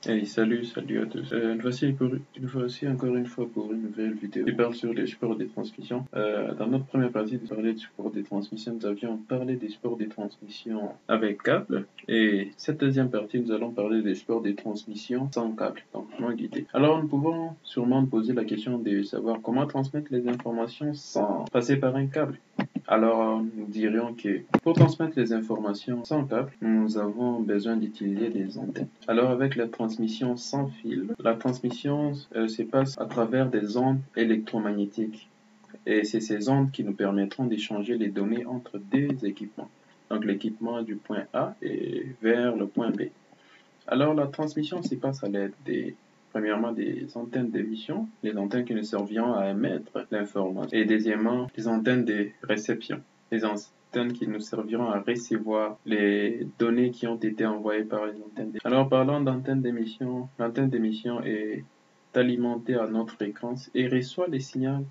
Hey, salut à tous. Nous voici encore une fois pour une nouvelle vidéo qui parle sur les supports des transmissions. Dans notre première partie, nous parlions des supports des transmissions. Nous avions parlé des supports des transmissions avec câble. Et cette deuxième partie, nous allons parler des supports des transmissions sans câble, donc non guidé. Alors, nous pouvons sûrement nous poser la question de savoir comment transmettre les informations sans passer par un câble. Alors, nous dirions que pour transmettre les informations sans câble, nous avons besoin d'utiliser des antennes. Alors, avec la transmission sans fil, la transmission se passe à travers des ondes électromagnétiques. Et c'est ces ondes qui nous permettront d'échanger les données entre deux équipements. Donc, l'équipement du point A et vers le point B. Alors, la transmission se passe à l'aide premièrement, des antennes d'émission, les antennes qui nous serviront à émettre l'information, et deuxièmement, les antennes de réception, les antennes qui nous serviront à recevoir les données qui ont été envoyées par les antennes d'émission. Alors, parlons d'antenne d'émission, l'antenne d'émission est alimentée à notre fréquence et reçoit les signaux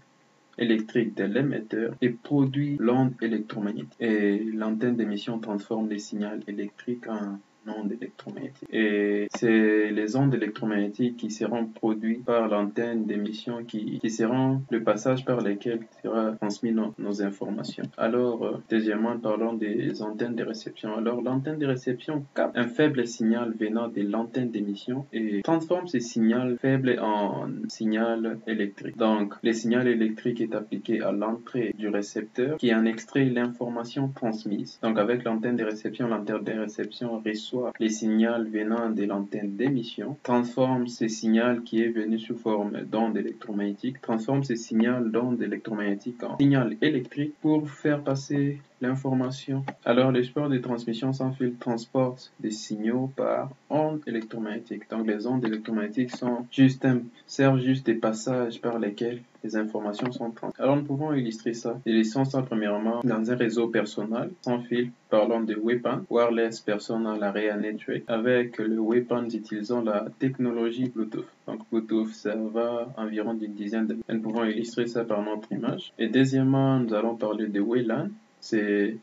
électriques de l'émetteur et produit l'onde électromagnétique. Et l'antenne d'émission transforme les signaux électriques en ondes électromagnétiques. Et c'est les ondes électromagnétiques qui seront produites par l'antenne d'émission qui seront le passage par lesquels sera transmis nos informations. Alors, deuxièmement, parlons des antennes de réception. Alors, l'antenne de réception capte un faible signal venant de l'antenne d'émission et transforme ce signal faible en signal électrique. Donc, le signal électrique est appliqué à l'entrée du récepteur qui en extrait l'information transmise. Donc, avec l'antenne de réception reçoit les signaux venant de l'antenne d'émission, transforme ce signal qui est venu sous forme d'onde électromagnétique, transforme ce signal d'onde électromagnétique en signal électrique pour faire passer l'information. Alors, les supports de transmission sans fil transportent des signaux par ondes électromagnétiques. Donc, les ondes électromagnétiques servent juste des passages par lesquels les informations sont transmises. Alors, nous pouvons illustrer ça. Illustrons ça premièrement dans un réseau personnel sans fil, parlant de WPAN, Wireless Personal Area Network. Avec le WPAN, nous utilisons la technologie Bluetooth. Donc, Bluetooth, ça va environ d'une dizaine d'années. Nous pouvons illustrer ça par notre image. Et deuxièmement, nous allons parler de WLAN.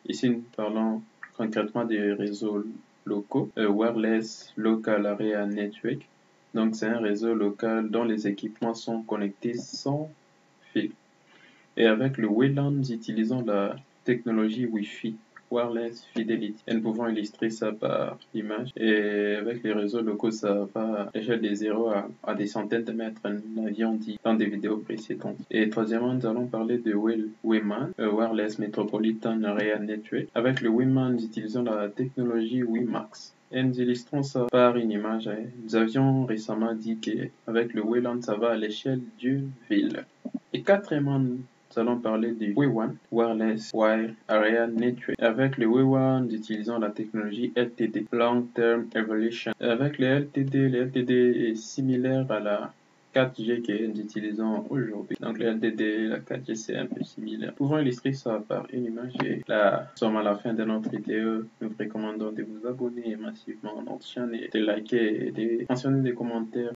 Ici, nous parlons concrètement des réseaux locaux, Wireless Local Area Network. Donc, c'est un réseau local dont les équipements sont connectés sans fil. Et avec le WLAN, nous utilisons la technologie Wi-Fi, Wireless Fidelity. Et nous pouvons illustrer ça par l'image. Et avec les réseaux locaux, ça va à l'échelle des 0 à des centaines de mètres. Nous l'avions dit dans des vidéos précédentes. Et troisièmement, nous allons parler de WMAN, Wireless Metropolitan Area Network. Avec le WMAN, nous utilisons la technologie WiMAX. Et nous illustrons ça par une image. Nous avions récemment dit qu'avec le WLAN, ça va à l'échelle d'une ville. Et quatrièmement, nous allons parler du WAN, Wireless Wire Area Network. Avec le WAN, nous utilisons la technologie LTD, Long Term Evolution. Avec le LTD est similaire à la 4G que nous utilisons aujourd'hui. Donc le LTD et la 4G c'est un peu similaire. Nous pouvons illustrer ça par une image et là, nous sommes à la fin de notre vidéo. Nous vous recommandons de vous abonner massivement à notre chaîne et de liker et de mentionner des commentaires